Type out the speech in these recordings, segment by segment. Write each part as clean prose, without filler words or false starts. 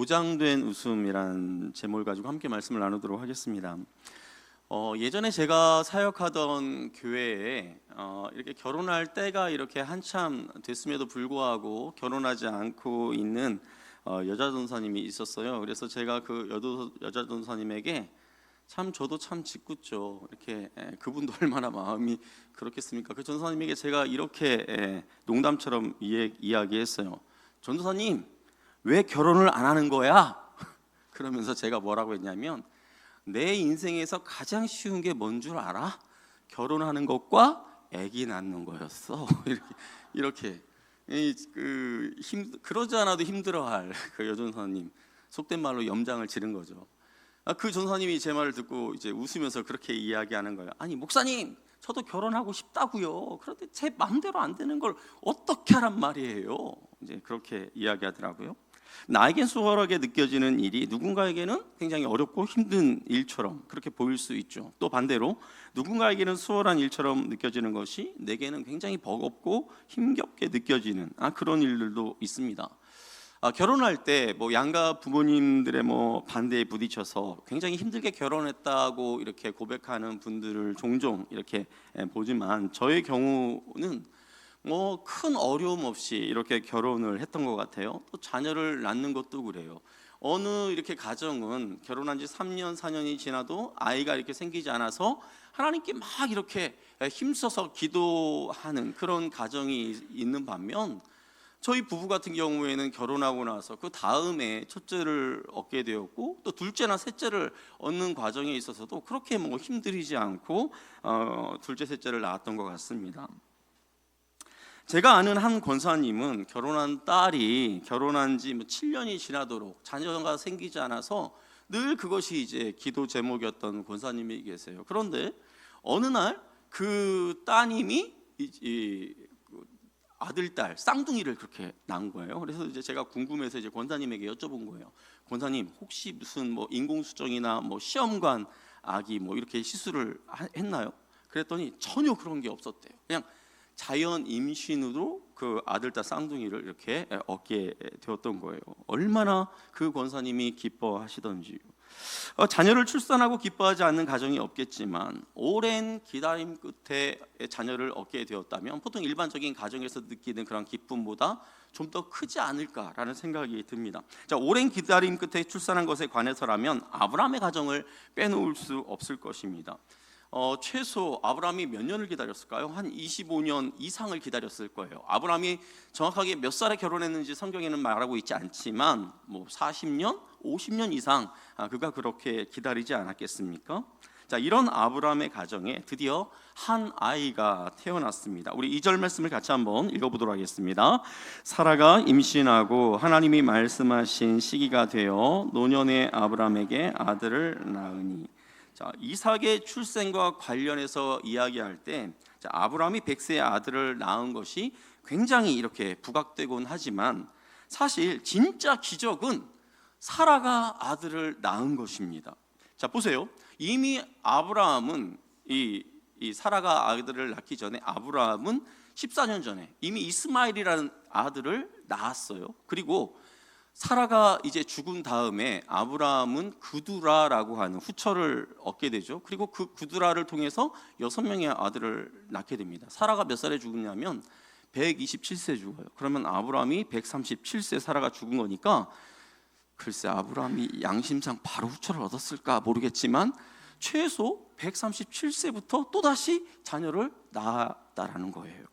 보장된 웃음이란 제목을 가지고 함께 말씀을 나누도록 하겠습니다. 예전에 제가 사역하던 교회에 이렇게 결혼할 때가 이렇게 한참 됐음에도 불구하고 결혼하지 않고 있는 여자 전사님이 있었어요. 그래서 제가 그 여자 전사님에게 저도 참 짓궂죠. 이렇게 그분도 얼마나 마음이 그렇겠습니까? 그 전사님에게 제가 이렇게 농담처럼 이야기했어요. 전도사님, 왜 결혼을 안 하는 거야? 그러면서 제가 뭐라고 했냐면, 내 인생에서 가장 쉬운 게 뭔 줄 알아? 결혼하는 것과 아기 낳는 거였어. 이렇게 그러지 않아도 힘들어할 그 여전사님, 속된 말로 염장을 지른 거죠. 그 전사님이 제 말을 듣고 이제 웃으면서 그렇게 이야기하는 거예요. 아니 목사님, 저도 결혼하고 싶다고요. 그런데 제 마음대로 안 되는 걸 어떻게 하란 말이에요? 이제 그렇게 이야기하더라고요. 나에겐 수월하게 느껴지는 일이 누군가에게는 굉장히 어렵고 힘든 일처럼 그렇게 보일 수 있죠. 또 반대로 누군가에게는 수월한 일처럼 느껴지는 것이 내게는 굉장히 버겁고 힘겹게 느껴지는 그런 일들도 있습니다. 결혼할 때 양가 부모님들의 반대에 부딪혀서 굉장히 힘들게 결혼했다고 이렇게 고백하는 분들을 종종 이렇게 보지만, 저의 경우는 큰 어려움 없이 이렇게 결혼을 했던 것 같아요. 또 자녀를 낳는 것도 그래요. 어느 이렇게 가정은 결혼한 지 3년, 4년이 지나도 아이가 이렇게 생기지 않아서 하나님께 막 이렇게 힘써서 기도하는 그런 가정이 있는 반면, 저희 부부 같은 경우에는 결혼하고 나서 그 다음에 첫째를 얻게 되었고, 또 둘째나 셋째를 얻는 과정에 있어서도 그렇게 힘들이지 않고 둘째, 셋째를 낳았던 것 같습니다. 제가 아는 한 권사님은 결혼한 딸이 결혼한 지 7년이 지나도록 자녀가 생기지 않아서 늘 그것이 이제 기도 제목이었던 권사님이 계세요. 그런데 어느 날 그 따님이 아들, 딸 쌍둥이를 그렇게 낳은 거예요. 그래서 이제 제가 궁금해서 이제 권사님에게 여쭤본 거예요. 권사님, 혹시 무슨 인공수정이나 시험관 아기 이렇게 시술을 했나요? 그랬더니 전혀 그런 게 없었대요. 그냥 자연 임신으로 그 아들, 딸 쌍둥이를 이렇게 얻게 되었던 거예요. 얼마나 그 권사님이 기뻐하시던지요. 자녀를 출산하고 기뻐하지 않는 가정이 없겠지만, 오랜 기다림 끝에 자녀를 얻게 되었다면 보통 일반적인 가정에서 느끼는 그런 기쁨보다 좀 더 크지 않을까라는 생각이 듭니다. 오랜 기다림 끝에 출산한 것에 관해서라면 아브라함의 가정을 빼놓을 수 없을 것입니다. 최소 아브라함이 몇 년을 기다렸을까요? 한 25년 이상을 기다렸을 거예요. 아브라함이 정확하게 몇 살에 결혼했는지 성경에는 말하고 있지 않지만 40년, 50년 이상 그가 그렇게 기다리지 않았겠습니까? 이런 아브라함의 가정에 드디어 한 아이가 태어났습니다. 우리 2절 말씀을 같이 한번 읽어보도록 하겠습니다. 사라가 임신하고 하나님이 말씀하신 시기가 되어 노년의 아브라함에게 아들을 낳으니. 이삭의 출생과 관련해서 이야기할 때 아브라함이 100세의 아들을 낳은 것이 굉장히 이렇게 부각되곤 하지만, 사실 진짜 기적은 사라가 아들을 낳은 것입니다. 보세요. 이미 아브라함은 이 사라가 아들을 낳기 전에 아브라함은 14년 전에 이미 이스마엘이라는 아들을 낳았어요. 그리고 사라가 이제 죽은 다음에 아브라함은 그두라라고 하는 후처를 얻게 되죠. 그리고 그 그두라를 통해서 6명의 아들을 낳게 됩니다. 사라가 몇 살에 죽느냐면 127세에 죽어요. 그러면 아브라함이 137세 사라가 죽은 거니까, 글쎄 아브라함이 양심상 바로 후처를 얻었을까 모르겠지만 최소 137세부터 또다시 자녀를 낳았다라는 거예요.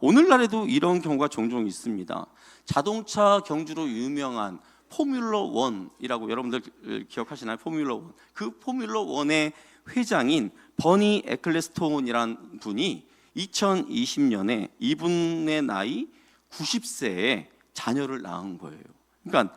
오늘날에도 이런 경우가 종종 있습니다. 자동차 경주로 유명한 포뮬러 1이라고 여러분들 기억하시나요? 포뮬러 1. 그 포뮬러 1의 회장인 버니 에클레스톤이란 분이 2020년에 이분의 나이 90세에 자녀를 낳은 거예요. 그러니까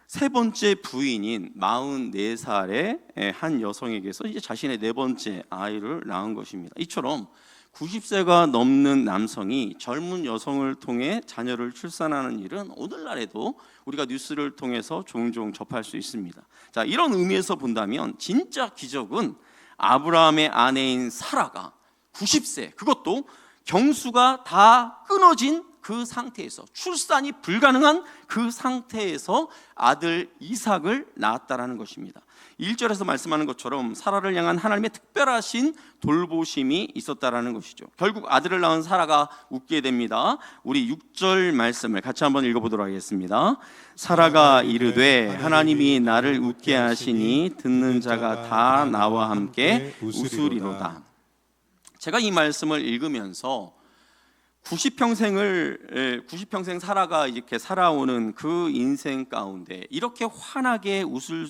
세 번째 부인인 44살의 한 여성에게서 이제 자신의 네 번째 아이를 낳은 것입니다. 이처럼 90세가 넘는 남성이 젊은 여성을 통해 자녀를 출산하는 일은 오늘날에도 우리가 뉴스를 통해서 종종 접할 수 있습니다. 이런 의미에서 본다면 진짜 기적은 아브라함의 아내인 사라가 90세, 그것도 경수가 다 끊어진 그 상태에서, 출산이 불가능한 그 상태에서 아들 이삭을 낳았다라는 것입니다. 1절에서 말씀하는 것처럼 사라를 향한 하나님의 특별하신 돌보심이 있었다라는 것이죠. 결국 아들을 낳은 사라가 웃게 됩니다. 우리 6절 말씀을 같이 한번 읽어보도록 하겠습니다. 사라가 이르되 하나님이 나를 웃게 하시니 듣는 자가 다 나와 함께 웃으리로다. 제가 이 말씀을 읽으면서 90평생 사라가 이렇게 살아오는 그 인생 가운데 이렇게 환하게 웃을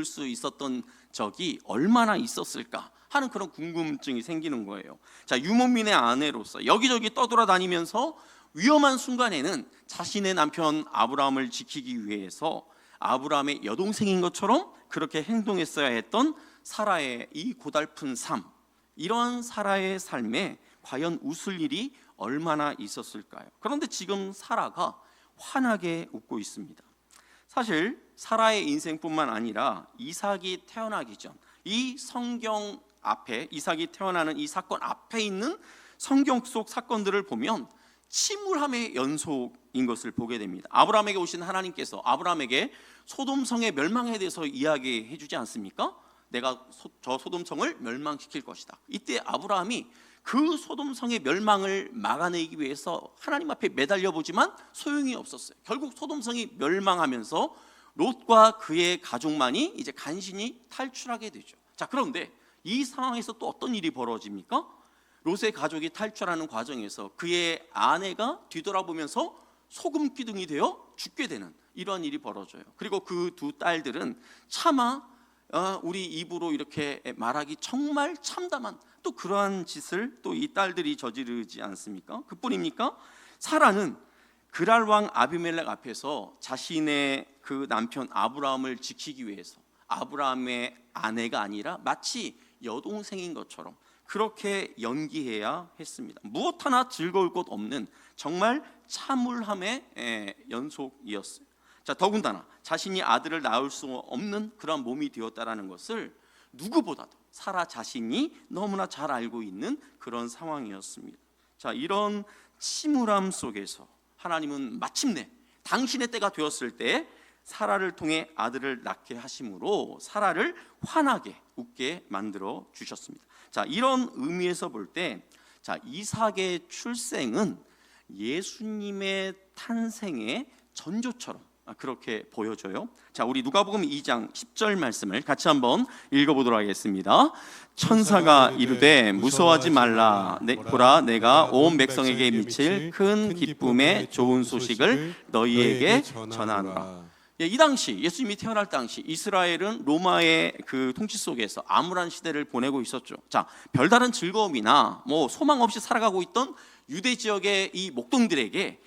수 있었던 적이 얼마나 있었을까 하는 그런 궁금증이 생기는 거예요. 자, 유목민의 아내로서 여기저기 떠돌아다니면서 위험한 순간에는 자신의 남편 아브라함을 지키기 위해서 아브라함의 여동생인 것처럼 그렇게 행동했어야 했던 사라의 이 고달픈 삶, 이런 사라의 삶에 과연 웃을 일이 얼마나 있었을까요? 그런데 지금 사라가 환하게 웃고 있습니다. 사실 사라의 인생뿐만 아니라 이삭이 태어나기 전, 이 성경 앞에, 이삭이 태어나는 이 사건 앞에 있는 성경 속 사건들을 보면 침울함의 연속인 것을 보게 됩니다. 아브라함에게 오신 하나님께서 아브라함에게 소돔성의 멸망에 대해서 이야기해 주지 않습니까? 내가 저 소돔성을 멸망시킬 것이다. 이때 아브라함이 그 소돔성의 멸망을 막아내기 위해서 하나님 앞에 매달려 보지만 소용이 없었어요. 결국 소돔성이 멸망하면서 롯과 그의 가족만이 이제 간신히 탈출하게 되죠. 자, 그런데 이 상황에서 또 어떤 일이 벌어집니까? 롯의 가족이 탈출하는 과정에서 그의 아내가 뒤돌아보면서 소금 기둥이 되어 죽게 되는 이런 일이 벌어져요. 그리고 그 두 딸들은 차마 우리 입으로 이렇게 말하기 정말 참담한 또 그러한 짓을 또 이 딸들이 저지르지 않습니까? 그뿐입니까? 사라는 그랄 왕 아비멜렉 앞에서 자신의 그 남편 아브라함을 지키기 위해서 아브라함의 아내가 아니라 마치 여동생인 것처럼 그렇게 연기해야 했습니다. 무엇 하나 즐거울 것 없는 정말 참울함의 연속이었어요. 자, 더군다나 자신이 아들을 낳을 수 없는 그런 몸이 되었다라는 것을 누구보다도 사라 자신이 너무나 잘 알고 있는 그런 상황이었습니다. 자, 이런 침울함 속에서 하나님은 마침내 당신의 때가 되었을 때 사라를 통해 아들을 낳게 하심으로 사라를 환하게 웃게 만들어 주셨습니다. 자, 이런 의미에서 볼 때 이삭의 출생은 예수님의 탄생의 전조처럼 그렇게 보여져요. 자, 우리 누가복음 2장 10절 말씀을 같이 한번 읽어보도록 하겠습니다. 천사가 이르되 무서워하지 말라. 보라, 내가 온 백성에게 미칠 큰 기쁨의 좋은 소식을 너희에게 전하노라. 이 당시 예수님이 태어날 당시 이스라엘은 로마의 그 통치 속에서 암울한 시대를 보내고 있었죠. 자, 별다른 즐거움이나 소망 없이 살아가고 있던 유대 지역의 이 목동들에게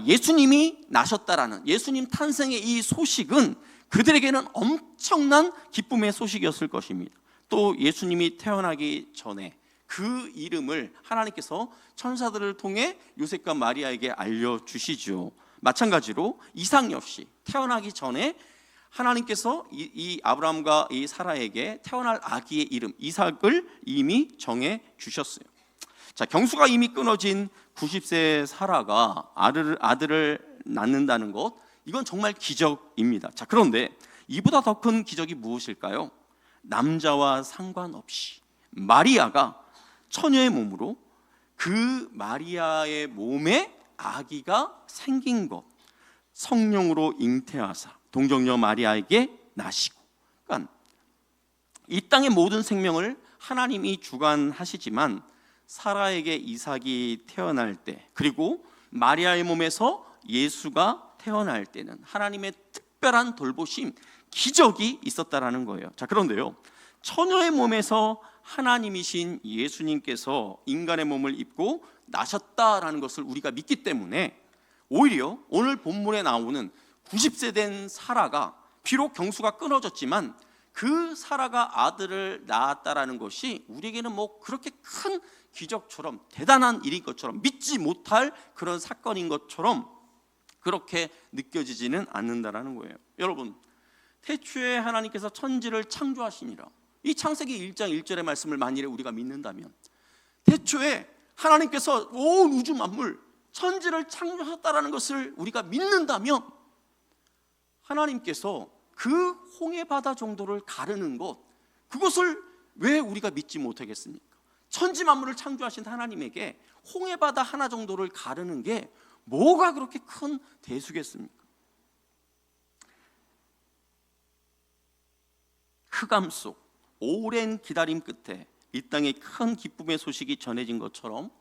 예수님이 나셨다라는 예수님 탄생의 이 소식은 그들에게는 엄청난 기쁨의 소식이었을 것입니다. 또 예수님이 태어나기 전에 그 이름을 하나님께서 천사들을 통해 요셉과 마리아에게 알려주시죠. 마찬가지로 이삭 역시 태어나기 전에 하나님께서 이 아브라함과 이 사라에게 태어날 아기의 이름 이삭을 이미 정해 주셨어요. 자, 경수가 이미 끊어진 90세 사라가 아들을 낳는다는 것, 이건 정말 기적입니다. 자, 그런데 이보다 더 큰 기적이 무엇일까요? 남자와 상관없이 마리아가 처녀의 몸으로 그 마리아의 몸에 아기가 생긴 것, 성령으로 잉태하사 동정녀 마리아에게 나시고, 그러니까 이 땅의 모든 생명을 하나님이 주관하시지만 사라에게 이삭이 태어날 때, 그리고 마리아의 몸에서 예수가 태어날 때는 하나님의 특별한 돌보심, 기적이 있었다라는 거예요. 자, 그런데요, 처녀의 몸에서 하나님이신 예수님께서 인간의 몸을 입고 나셨다라는 것을 우리가 믿기 때문에 오히려 오늘 본문에 나오는 90세 된 사라가 비록 경수가 끊어졌지만 그 사라가 아들을 낳았다라는 것이 우리에게는 그렇게 큰 기적처럼 대단한 일인 것처럼 믿지 못할 그런 사건인 것처럼 그렇게 느껴지지는 않는다라는 거예요. 여러분, 태초에 하나님께서 천지를 창조하시니라, 이 창세기 1장 1절의 말씀을 만일에 우리가 믿는다면 태초에 하나님께서 온 우주 만물 천지를 창조하셨다라는 것을 우리가 믿는다면 하나님께서 그 홍해 바다 정도를 가르는 것, 그것을 왜 우리가 믿지 못하겠습니까? 천지 만물을 창조하신 하나님에게 홍해 바다 하나 정도를 가르는 게 뭐가 그렇게 큰 대수겠습니까? 흑암 속 오랜 기다림 끝에 이 땅에 큰 기쁨의 소식이 전해진 것처럼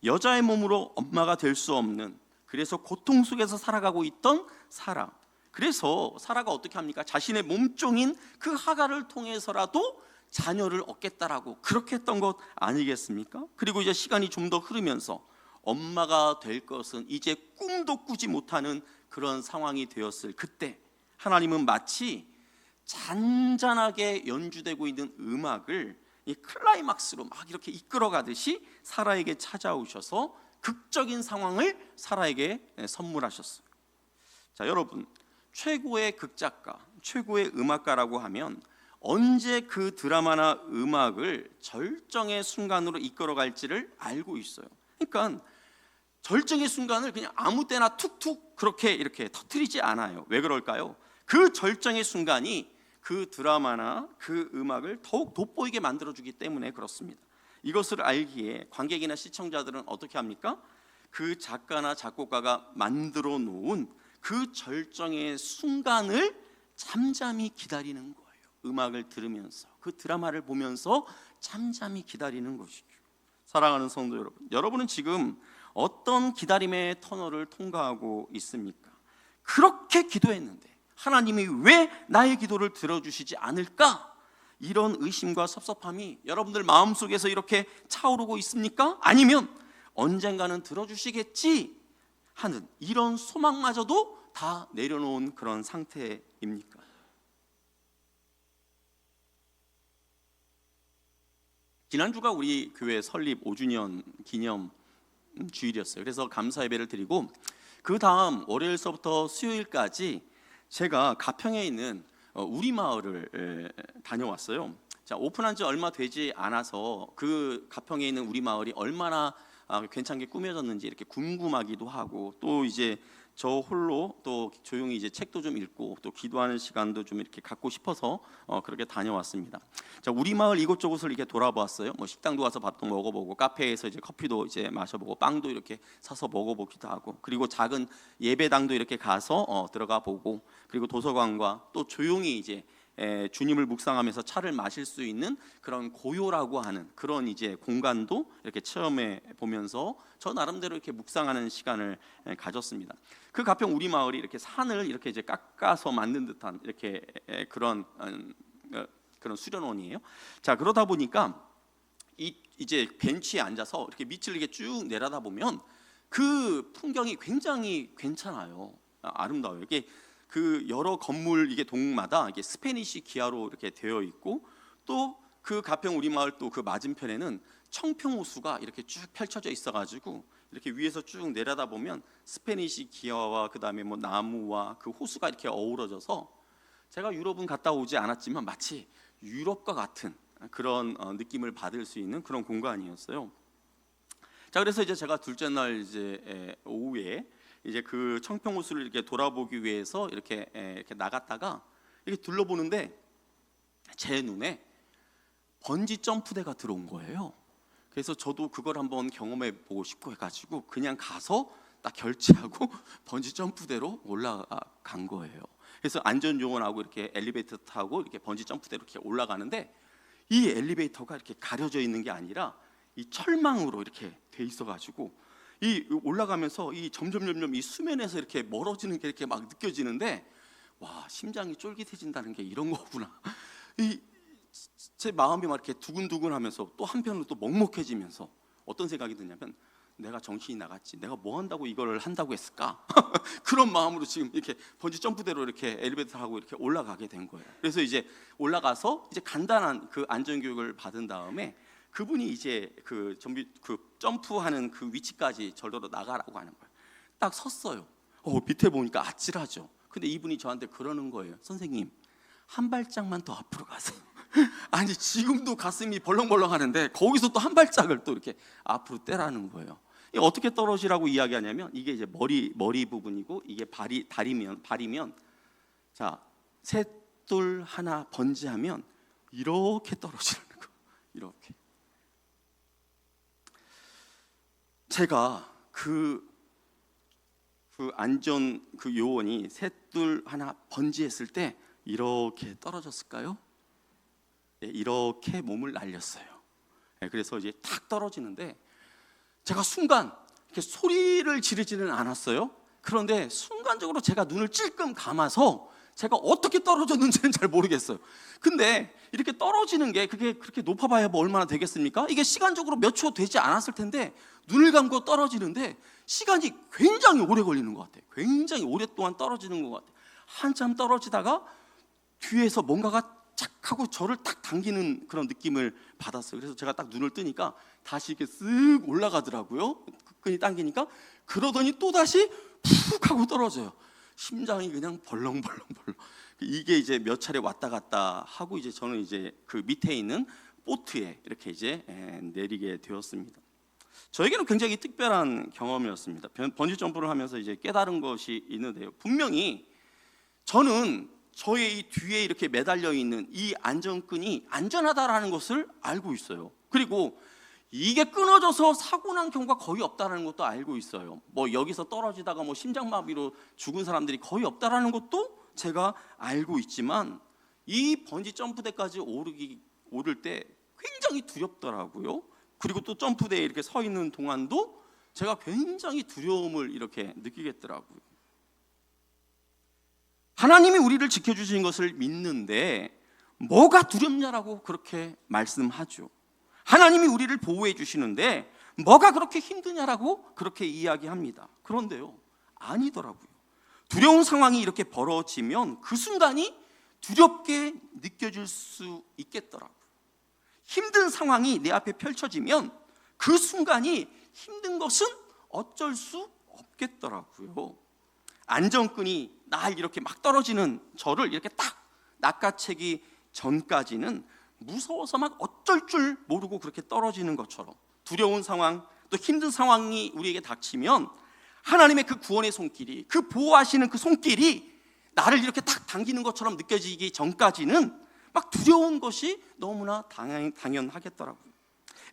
여자의 몸으로 엄마가 될 수 없는, 그래서 고통 속에서 살아가고 있던 사라, 그래서 사라가 어떻게 합니까? 자신의 몸종인 그 하갈을 통해서라도 자녀를 얻겠다라고 그렇게 했던 것 아니겠습니까? 그리고 이제 시간이 좀 더 흐르면서 엄마가 될 것은 이제 꿈도 꾸지 못하는 그런 상황이 되었을 그때 하나님은 마치 잔잔하게 연주되고 있는 음악을 이 클라이막스로 막 이렇게 이끌어가듯이 사라에게 찾아오셔서 극적인 상황을 사라에게 선물하셨어요. 자, 여러분, 최고의 극작가, 최고의 음악가라고 하면 언제 그 드라마나 음악을 절정의 순간으로 이끌어갈지를 알고 있어요. 그러니까 절정의 순간을 그냥 아무 때나 툭툭 그렇게 이렇게 터뜨리지 않아요. 왜 그럴까요? 그 절정의 순간이 그 드라마나 그 음악을 더욱 돋보이게 만들어주기 때문에 그렇습니다. 이것을 알기에 관객이나 시청자들은 어떻게 합니까? 그 작가나 작곡가가 만들어 놓은 그 절정의 순간을 잠잠히 기다리는 거예요. 음악을 들으면서, 그 드라마를 보면서 잠잠히 기다리는 것이죠. 사랑하는 성도 여러분, 여러분은 지금 어떤 기다림의 터널을 통과하고 있습니까? 그렇게 기도했는데 하나님이 왜 나의 기도를 들어주시지 않을까? 이런 의심과 섭섭함이 여러분들 마음속에서 이렇게 차오르고 있습니까? 아니면 언젠가는 들어주시겠지 하는 이런 소망마저도 다 내려놓은 그런 상태입니까? 지난주가 우리 교회 설립 5주년 기념 주일이었어요. 그래서 감사 예배를 드리고 그 다음 월요일서부터 수요일까지 제가 가평에 있는 우리 마을을 다녀왔어요. 자, 오픈한 지 얼마 되지 않아서 그 가평에 있는 우리 마을이 얼마나 괜찮게 꾸며졌는지 이렇게 궁금하기도 하고, 또 이제 저 홀로 또 조용히 이제 책도 좀 읽고 또 기도하는 시간도 좀 이렇게 갖고 싶어서 그렇게 다녀왔습니다. 자, 우리 마을 이곳저곳을 이렇게 돌아보았어요. 뭐 식당도 가서 밥도 먹어보고, 카페에서 이제 커피도 이제 마셔보고, 빵도 이렇게 사서 먹어보기도 하고, 그리고 작은 예배당도 이렇게 가서 들어가 보고, 그리고 도서관과 또 조용히 이제 주님을 묵상하면서 차를 마실 수 있는 그런 고요라고 하는 그런 이제 공간도 이렇게 체험해 보면서 저 나름대로 이렇게 묵상하는 시간을 가졌습니다. 그 가평 우리 마을이 이렇게 산을 이렇게 이제 깎아서 만든 듯한 이렇게 그런 수련원이에요. 자, 그러다 보니까 이제 벤치에 앉아서 이렇게 밑을 이렇게 쭉 내려다 보면 그 풍경이 굉장히 괜찮아요. 아름다워요. 이게 그 여러 건물 이게 동마다 이게 스페니시 기아로 이렇게 되어 있고, 또 그 가평 우리 마을 또 그 맞은편에는 청평호수가 이렇게 쭉 펼쳐져 있어가지고 이렇게 위에서 쭉 내려다 보면 스페니시 기아와 그 다음에 뭐 나무와 그 호수가 이렇게 어우러져서 제가 유럽은 갔다 오지 않았지만 마치 유럽과 같은 그런 느낌을 받을 수 있는 그런 공간이었어요. 자, 그래서 이제 제가 둘째 날 이제 오후에 이제 그 청평호수를 이렇게 돌아보기 위해서 이렇게 나갔다가 이렇게 둘러보는데 제 눈에 번지 점프대가 들어온 거예요. 그래서 저도 그걸 한번 경험해 보고 싶고 해가지고 그냥 가서 딱 결제하고 번지 점프대로 올라간 거예요. 그래서 안전요원하고 이렇게 엘리베이터 타고 이렇게 번지 점프대로 이렇게 올라가는데 이 엘리베이터가 이렇게 가려져 있는 게 아니라 이 철망으로 이렇게 돼 있어가지고 이 올라가면서 이 점점 이 수면에서 이렇게 멀어지는 게 이렇게 막 느껴지는데, 와, 심장이 쫄깃해진다는 게 이런 거구나. 제 마음이 막 이렇게 두근두근하면서 또 한편으로 또 먹먹해지면서 어떤 생각이 드냐면, 내가 정신이 나갔지, 내가 뭐 한다고 이걸 한다고 했을까? 그런 마음으로 지금 이렇게 번지 점프대로 이렇게 엘리베이터 타고 이렇게 올라가게 된 거예요. 그래서 이제 올라가서 이제 간단한 그 안전 교육을 받은 다음에 그분이 이제 그 점프하는 그 위치까지 절로 나가라고 하는 거예요. 딱 섰어요. 밑에 보니까 아찔하죠. 근데 이분이 저한테 그러는 거예요. 선생님, 한 발짝만 더 앞으로 가세요. 아니 지금도 가슴이 벌렁벌렁 하는데 거기서 또 한 발짝을 또 이렇게 앞으로 떼라는 거예요. 이게 어떻게 떨어지라고 이야기하냐면 이게 이제 머리 부분이고 이게 발이면 자 셋둘 하나 번지하면 이렇게 떨어지는 거. 이렇게. 제가 그 안전 그 요원이 셋둘 하나 번지했을 때 이렇게 떨어졌을까요? 네, 이렇게 몸을 날렸어요. 네, 그래서 이제 탁 떨어지는데 제가 순간 이렇게 소리를 지르지는 않았어요. 그런데 순간적으로 제가 눈을 찔끔 감아서 제가 어떻게 떨어졌는지는 잘 모르겠어요. 근데 이렇게 떨어지는 게 그게 그렇게 높아봐야 뭐 얼마나 되겠습니까? 이게 시간적으로 몇 초 되지 않았을 텐데 눈을 감고 떨어지는데 시간이 굉장히 오래 걸리는 것 같아요. 굉장히 오랫동안 떨어지는 것 같아요. 한참 떨어지다가 뒤에서 뭔가가 착 하고 저를 딱 당기는 그런 느낌을 받았어요. 그래서 제가 딱 눈을 뜨니까 다시 이렇게 쓱 올라가더라고요. 끈이 당기니까. 그러더니 또 다시 푹 하고 떨어져요. 심장이 그냥 벌렁벌렁. 이게 이제 몇 차례 왔다 갔다 하고 이제 저는 이제 그 밑에 있는 보트에 이렇게 이제 내리게 되었습니다. 저에게는 굉장히 특별한 경험이었습니다. 번지 점프를 하면서 이제 깨달은 것이 있는데요. 분명히 저는 저의 이 뒤에 이렇게 매달려 있는 이 안전끈이 안전하다라는 것을 알고 있어요. 그리고 이게 끊어져서 사고 난 경우가 거의 없다라는 것도 알고 있어요. 뭐 여기서 떨어지다가 뭐 심장마비로 죽은 사람들이 거의 없다라는 것도 제가 알고 있지만 이 번지 점프대까지 오를 때 굉장히 두렵더라고요. 그리고 또 점프대에 이렇게 서 있는 동안도 제가 굉장히 두려움을 이렇게 느끼겠더라고요. 하나님이 우리를 지켜주신 것을 믿는데 뭐가 두렵냐라고 그렇게 말씀하죠. 하나님이 우리를 보호해 주시는데 뭐가 그렇게 힘드냐라고 그렇게 이야기합니다. 그런데요, 아니더라고요. 두려운 상황이 이렇게 벌어지면 그 순간이 두렵게 느껴질 수 있겠더라고요. 힘든 상황이 내 앞에 펼쳐지면 그 순간이 힘든 것은 어쩔 수 없겠더라고요. 안전끈이 날 이렇게 막 떨어지는 저를 이렇게 딱 낚아채기 전까지는 무서워서 막 어쩔 줄 모르고 그렇게 떨어지는 것처럼 두려운 상황 또 힘든 상황이 우리에게 닥치면 하나님의 그 구원의 손길이 그 보호하시는 그 손길이 나를 이렇게 딱 당기는 것처럼 느껴지기 전까지는 막 두려운 것이 너무나 당연하겠더라고요.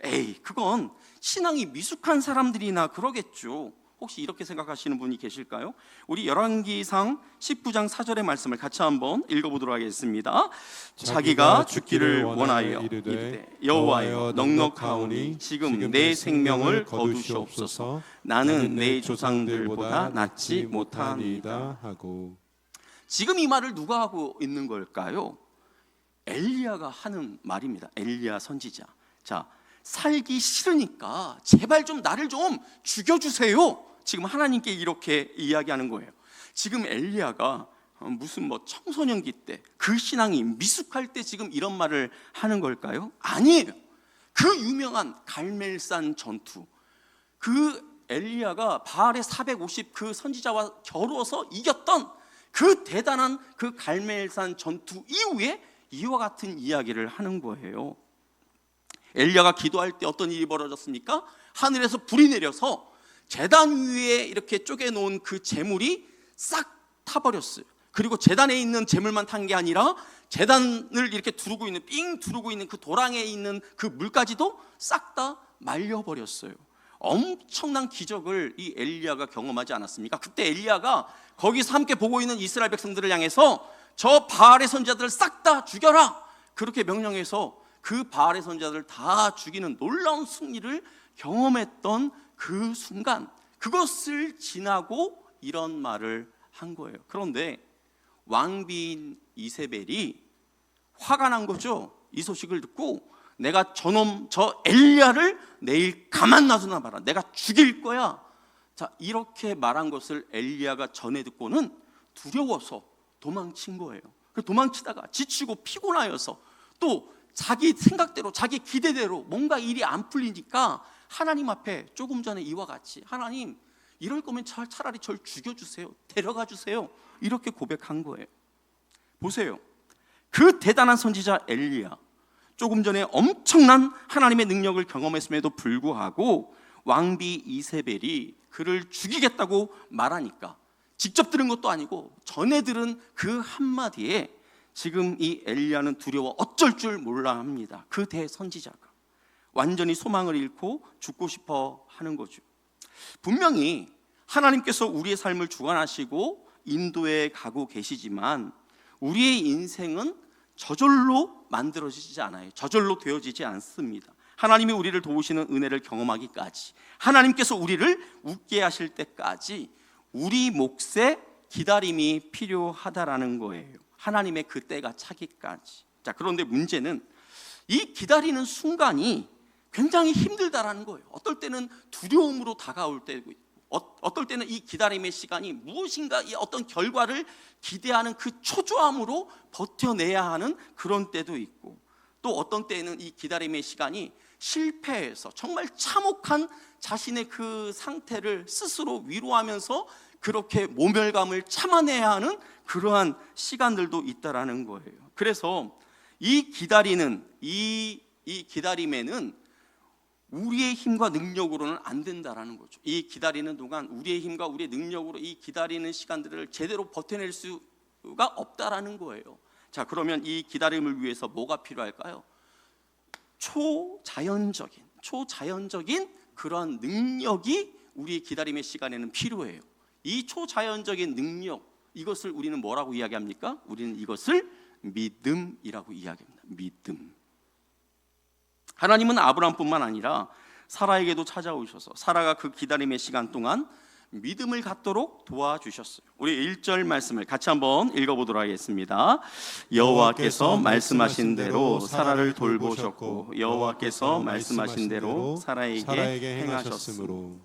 에이, 그건 신앙이 미숙한 사람들이나 그러겠죠. 혹시 이렇게 생각하시는 분이 계실까요? 우리 열왕기상 19장 4절의 말씀을 같이 한번 읽어보도록 하겠습니다. 자기가 죽기를 원하여 이르되 여호와여 넉넉하오니 지금 내 생명을 거두시옵소서. 나는 내 조상들보다 낫지 못하니이다 하고. 지금 이 말을 누가 하고 있는 걸까요? 엘리야가 하는 말입니다. 엘리야 선지자. 자, 살기 싫으니까 제발 좀 나를 좀 죽여주세요. 지금 하나님께 이렇게 이야기하는 거예요. 지금 엘리야가 무슨 뭐 청소년기 때 그 신앙이 미숙할 때 지금 이런 말을 하는 걸까요? 아니에요. 그 유명한 갈멜산 전투, 그 엘리야가 바알의 450 그 선지자와 겨루어서 이겼던 그 대단한 그 갈멜산 전투 이후에 이와 같은 이야기를 하는 거예요. 엘리야가 기도할 때 어떤 일이 벌어졌습니까? 하늘에서 불이 내려서 제단 위에 이렇게 쪼개놓은 그 재물이 싹 타버렸어요. 그리고 제단에 있는 재물만 탄 게 아니라 제단을 이렇게 두르고 있는 삥 두르고 있는 그 도랑에 있는 그 물까지도 싹 다 말려버렸어요. 엄청난 기적을 이 엘리야가 경험하지 않았습니까? 그때 엘리야가 거기서 함께 보고 있는 이스라엘 백성들을 향해서 저 바알의 선지자들을 싹 다 죽여라, 그렇게 명령해서 그 바알의 선지자들을 다 죽이는 놀라운 승리를 경험했던 그 순간, 그것을 지나고 이런 말을 한 거예요. 그런데 왕비인 이세벨이 화가 난 거죠. 이 소식을 듣고 내가 저놈 저 엘리야를 내일 가만 놔두나 봐라, 내가 죽일 거야. 자, 이렇게 말한 것을 엘리야가 전해 듣고는 두려워서 도망친 거예요. 도망치다가 지치고 피곤하여서 또 자기 생각대로 자기 기대대로 뭔가 일이 안 풀리니까 하나님 앞에 조금 전에 이와 같이, 하나님 이럴 거면 차라리 절 죽여주세요, 데려가 주세요, 이렇게 고백한 거예요. 보세요, 그 대단한 선지자 엘리야, 조금 전에 엄청난 하나님의 능력을 경험했음에도 불구하고 왕비 이세벨이 그를 죽이겠다고 말하니까, 직접 들은 것도 아니고 전해 들은 그 한마디에 지금 이 엘리야는 두려워 어쩔 줄 몰라 합니다. 그 대선지자가 완전히 소망을 잃고 죽고 싶어 하는 거죠. 분명히 하나님께서 우리의 삶을 주관하시고 인도해 가고 계시지만 우리의 인생은 저절로 만들어지지 않아요. 저절로 되어지지 않습니다. 하나님이 우리를 도우시는 은혜를 경험하기까지, 하나님께서 우리를 웃게 하실 때까지 우리 몫에 기다림이 필요하다라는 거예요. 하나님의 그 때가 차기까지. 자, 그런데 문제는 이 기다리는 순간이 굉장히 힘들다라는 거예요. 어떨 때는 두려움으로 다가올 때고 있고, 어떨 때는 이 기다림의 시간이 무엇인가 이 어떤 결과를 기대하는 그 초조함으로 버텨내야 하는 그런 때도 있고, 또 어떤 때는 이 기다림의 시간이 실패해서 정말 참혹한 자신의 그 상태를 스스로 위로하면서 그렇게 모멸감을 참아내야 하는 그러한 시간들도 있다라는 거예요. 그래서 이 기다림에는 우리의 힘과 능력으로는 안 된다라는 거죠. 이 기다리는 동안 우리의 힘과 우리의 능력으로 이 기다리는 시간들을 제대로 버텨낼 수가 없다라는 거예요. 자, 그러면 이 기다림을 위해서 뭐가 필요할까요? 초자연적인 그런 능력이 우리의 기다림의 시간에는 필요해요. 이 초자연적인 능력, 이것을 우리는 뭐라고 이야기합니까? 우리는 이것을 믿음이라고 이야기합니다. 믿음. 하나님은 아브라함뿐만 아니라 사라에게도 찾아오셔서 사라가 그 기다림의 시간 동안 믿음을 갖도록 도와주셨어요. 우리 1절 말씀을 같이 한번 읽어보도록 하겠습니다. 여호와께서 말씀하신 대로 사라를 돌보셨고 여호와께서 말씀하신 대로 사라에게 행하셨으므로.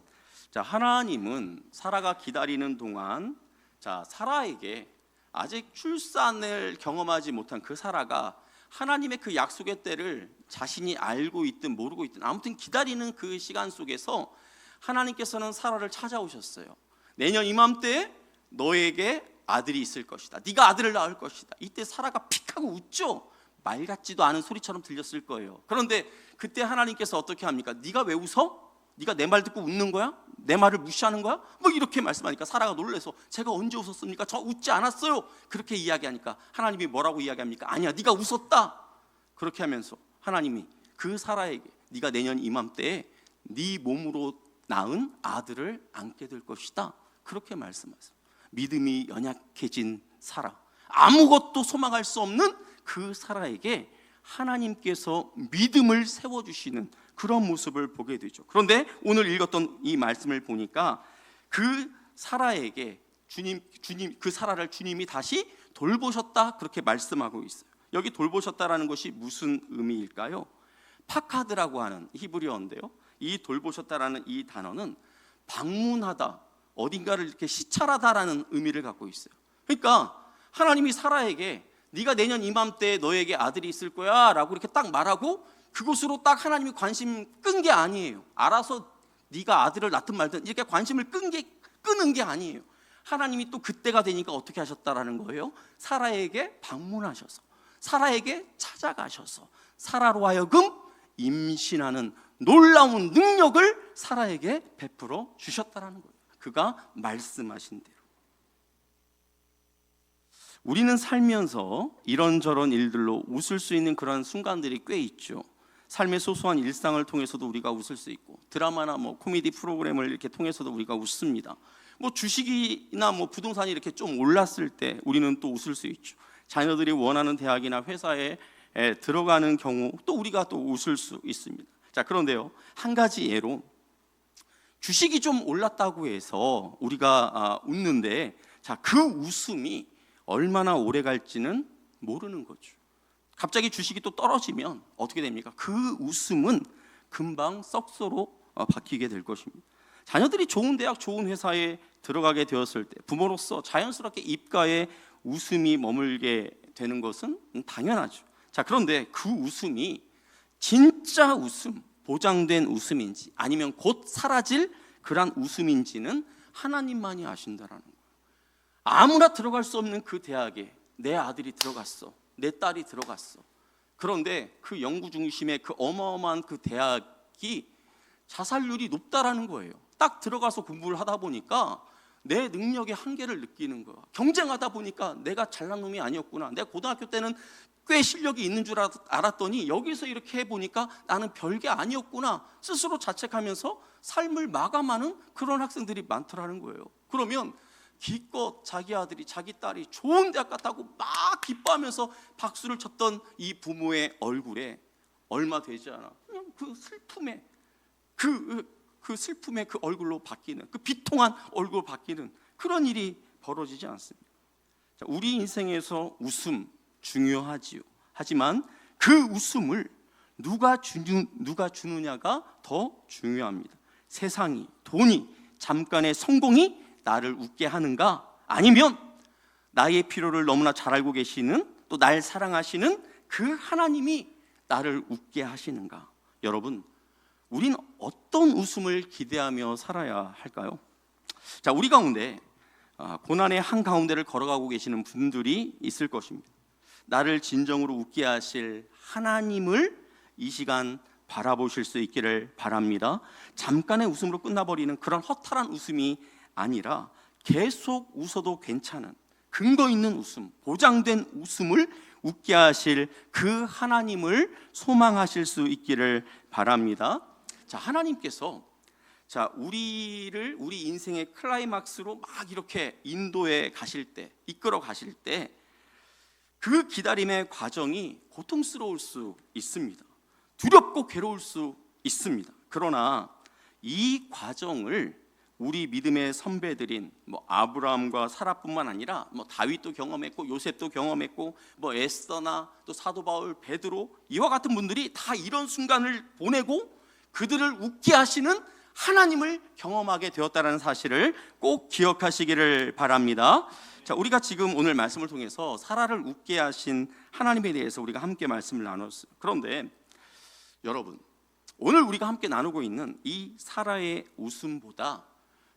자, 하나님은 사라가 기다리는 동안, 자, 사라에게 아직 출산을 경험하지 못한 그 사라가 하나님의 그 약속의 때를 자신이 알고 있든 모르고 있든 아무튼 기다리는 그 시간 속에서 하나님께서는 사라를 찾아오셨어요. 내년 이맘때에 너에게 아들이 있을 것이다. 네가 아들을 낳을 것이다. 이때 사라가 픽하고 웃죠. 말 같지도 않은 소리처럼 들렸을 거예요. 그런데 그때 하나님께서 어떻게 합니까? 네가 왜 웃어? 네가 내 말 듣고 웃는 거야? 내 말을 무시하는 거야? 뭐 이렇게 말씀하니까 사라가 놀라서 제가 언제 웃었습니까? 저 웃지 않았어요. 그렇게 이야기하니까 하나님이 뭐라고 이야기합니까? 아니야, 네가 웃었다. 그렇게 하면서 하나님이 그 사라에게 네가 내년 이맘때에 네 몸으로 낳은 아들을 안게 될 것이다. 그렇게 말씀하세요. 믿음이 연약해진 사라, 아무것도 소망할 수 없는 그 사라에게 하나님께서 믿음을 세워주시는 그런 모습을 보게 되죠. 그런데 오늘 읽었던 이 말씀을 보니까 그 사라에게 그 사라를 주님이 다시 돌보셨다, 그렇게 말씀하고 있어요. 여기 돌보셨다라는 것이 무슨 의미일까요? 파카드라고 하는 히브리어인데요, 이 돌보셨다라는 이 단어는 방문하다, 어딘가를 이렇게 시찰하다라는 의미를 갖고 있어요. 그러니까 하나님이 사라에게 네가 내년 이맘때 너에게 아들이 있을 거야 라고 이렇게 딱 말하고 그것으로 딱 하나님이 관심 끈 게 아니에요. 알아서 네가 아들을 낳든 말든 이렇게 관심을 끄는 게 아니에요. 하나님이 또 그때가 되니까 어떻게 하셨다라는 거예요? 사라에게 방문하셔서, 사라에게 찾아가셔서 사라로 하여금 임신하는 놀라운 능력을 사라에게 베풀어 주셨다라는 거예요. 그가 말씀하신 대로. 우리는 살면서 이런저런 일들로 웃을 수 있는 그런 순간들이 꽤 있죠. 삶의 소소한 일상을 통해서도 우리가 웃을 수 있고, 드라마나 뭐 코미디 프로그램을 이렇게 통해서도 우리가 웃습니다. 뭐 주식이나 뭐 부동산이 이렇게 좀 올랐을 때 우리는 또 웃을 수 있죠. 자녀들이 원하는 대학이나 회사에 들어가는 경우 또 우리가 또 웃을 수 있습니다. 자, 그런데요, 한 가지 예로 주식이 좀 올랐다고 해서 우리가 웃는데, 자, 그 웃음이 얼마나 오래 갈지는 모르는 거죠. 갑자기 주식이 또 떨어지면 어떻게 됩니까? 그 웃음은 금방 썩소로 바뀌게 될 것입니다. 자녀들이 좋은 대학, 좋은 회사에 들어가게 되었을 때 부모로서 자연스럽게 입가에 웃음이 머물게 되는 것은 당연하죠. 자, 그런데 그 웃음이 진짜 웃음, 보장된 웃음인지 아니면 곧 사라질 그런 웃음인지는 하나님만이 아신다라는 거예요. 아무나 들어갈 수 없는 그 대학에 내 아들이 들어갔어, 내 딸이 들어갔어. 그런데 그 연구 중심의 그 어마어마한 그 대학이 자살률이 높다라는 거예요. 딱 들어가서 공부를 하다 보니까 내 능력의 한계를 느끼는 거야. 경쟁하다 보니까 내가 잘난 놈이 아니었구나. 내가 고등학교 때는 꽤 실력이 있는 줄 알았더니 여기서 이렇게 해보니까 나는 별게 아니었구나. 스스로 자책하면서 삶을 마감하는 그런 학생들이 많더라는 거예요. 그러면 기껏 자기 아들이 자기 딸이 좋은 대학 갔다고 막 기뻐하면서 박수를 쳤던 이 부모의 얼굴에 얼마 되지 않아 그냥 그 슬픔에 그 슬픔의 그 얼굴로 바뀌는, 그 비통한 얼굴로 바뀌는 그런 일이 벌어지지 않습니다. 자, 우리 인생에서 웃음 중요하지요. 하지만 그 웃음을 누가 주느냐가 더 중요합니다. 세상이, 돈이, 잠깐의 성공이 나를 웃게 하는가? 아니면 나의 필요를 너무나 잘 알고 계시는, 또 날 사랑하시는 그 하나님이 나를 웃게 하시는가? 여러분, 우린 어떤 웃음을 기대하며 살아야 할까요? 자, 우리 가운데 고난의 한가운데를 걸어가고 계시는 분들이 있을 것입니다. 나를 진정으로 웃게 하실 하나님을 이 시간 바라보실 수 있기를 바랍니다. 잠깐의 웃음으로 끝나버리는 그런 허탈한 웃음이 아니라 계속 웃어도 괜찮은 근거 있는 웃음, 보장된 웃음을 웃게 하실 그 하나님을 소망하실 수 있기를 바랍니다. 자, 하나님께서 우리 인생의 클라이막스로 막 이렇게 인도해 가실 때, 이끌어 가실 때 그 기다림의 과정이 고통스러울 수 있습니다. 두렵고 괴로울 수 있습니다. 그러나 이 과정을 우리 믿음의 선배들인 아브라함과 사라뿐만 아니라 다윗도 경험했고 요셉도 경험했고 에스더나 또 사도 바울, 베드로, 이와 같은 분들이 다 이런 순간을 보내고 그들을 웃게 하시는 하나님을 경험하게 되었다는 사실을 꼭 기억하시기를 바랍니다. 자, 우리가 지금 오늘 말씀을 통해서 사라를 웃게 하신 하나님에 대해서 우리가 함께 말씀을 나눴어요. 그런데 여러분, 오늘 우리가 함께 나누고 있는 이 사라의 웃음보다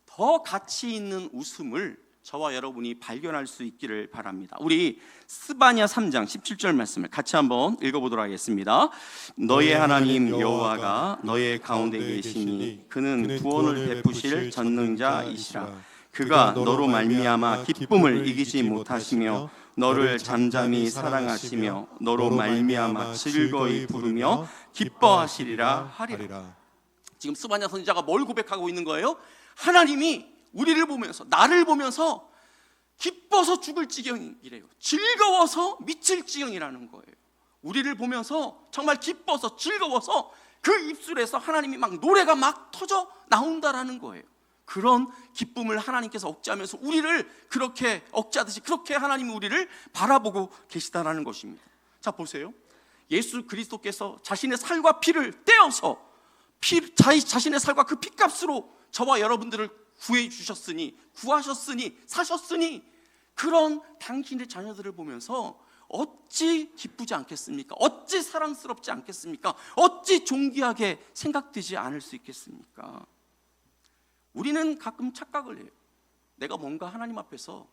더 가치 있는 웃음을 저와 여러분이 발견할 수 있기를 바랍니다. 우리 스바냐 3장 17절 말씀을 같이 한번 읽어보도록 하겠습니다. 너의 하나님 여호와가 너의 가운데 계시니 그는 구원을 베푸실 전능자이시라. 그가 너로 말미암아 기쁨을 이기지 못하시며 너를 잠잠히 사랑하시며 너로 말미암아 즐거이 부르며 기뻐하시리라 하리라. 지금 스바냐 선지자가 뭘 고백하고 있는 거예요? 하나님이 우리를 보면서, 나를 보면서 기뻐서 죽을 지경이래요. 즐거워서 미칠 지경이라는 거예요. 우리를 보면서 정말 기뻐서 즐거워서 그 입술에서 하나님이 막 노래가 막 터져 나온다라는 거예요. 그런 기쁨을 하나님께서 억제하면서 우리를 그렇게 억제하듯이 그렇게 하나님이 우리를 바라보고 계시다라는 것입니다. 자, 보세요. 예수 그리스도께서 자신의 살과 피를 떼어서 자신의 살과 그 피값으로 저와 여러분들을 구해주셨으니, 구하셨으니, 사셨으니 그런 당신의 자녀들을 보면서 어찌 기쁘지 않겠습니까? 어찌 사랑스럽지 않겠습니까? 어찌 존귀하게 생각되지 않을 수 있겠습니까? 우리는 가끔 착각을 해요. 내가 뭔가 하나님 앞에서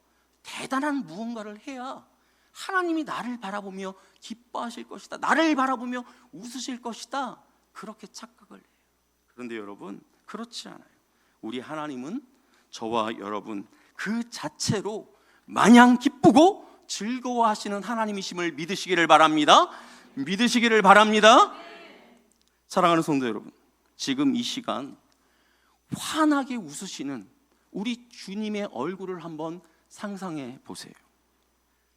대단한 무언가를 해야 하나님이 나를 바라보며 기뻐하실 것이다, 나를 바라보며 웃으실 것이다, 그렇게 착각을 해요. 그런데 여러분, 그렇지 않아요. 우리 하나님은 저와 여러분 그 자체로 마냥 기쁘고 즐거워하시는 하나님이심을 믿으시기를 바랍니다. 믿으시기를 바랍니다. 사랑하는 성도 여러분, 지금 이 시간 환하게 웃으시는 우리 주님의 얼굴을 한번 상상해 보세요.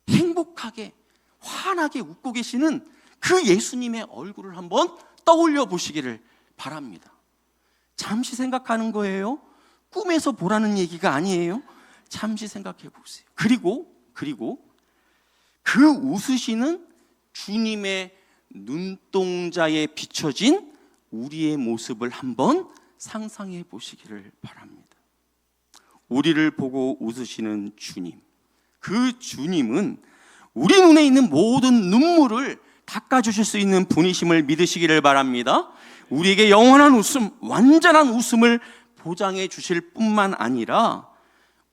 행복하게 환하게 웃고 계시는 그 예수님의 얼굴을 한번 떠올려 보시기를 바랍니다. 잠시 생각하는 거예요. 꿈에서 보라는 얘기가 아니에요. 잠시 생각해 보세요. 그리고 그 웃으시는 주님의 눈동자에 비춰진 우리의 모습을 한번 상상해 보시기를 바랍니다. 우리를 보고 웃으시는 주님, 그 주님은 우리 눈에 있는 모든 눈물을 닦아주실 수 있는 분이심을 믿으시기를 바랍니다. 우리에게 영원한 웃음, 완전한 웃음을 보장해 주실 뿐만 아니라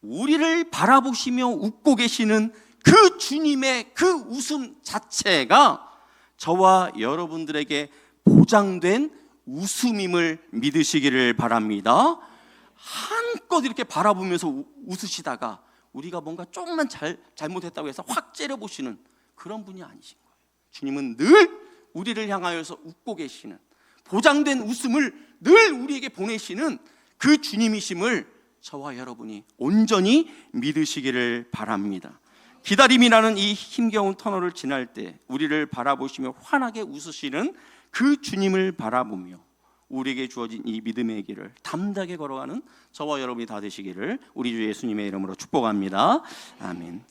우리를 바라보시며 웃고 계시는 그 주님의 그 웃음 자체가 저와 여러분들에게 보장된 웃음임을 믿으시기를 바랍니다. 한껏 이렇게 바라보면서 웃으시다가 우리가 뭔가 조금만 잘못했다고 해서 확 째려보시는 그런 분이 아니신 거예요. 주님은 늘 우리를 향하여서 웃고 계시는, 보장된 웃음을 늘 우리에게 보내시는 그 주님이심을 저와 여러분이 온전히 믿으시기를 바랍니다. 기다림이라는 이 힘겨운 터널을 지날 때 우리를 바라보시며 환하게 웃으시는 그 주님을 바라보며 우리에게 주어진 이 믿음의 길을 담대하게 걸어가는 저와 여러분이 다 되시기를 우리 주 예수님의 이름으로 축복합니다. 아멘.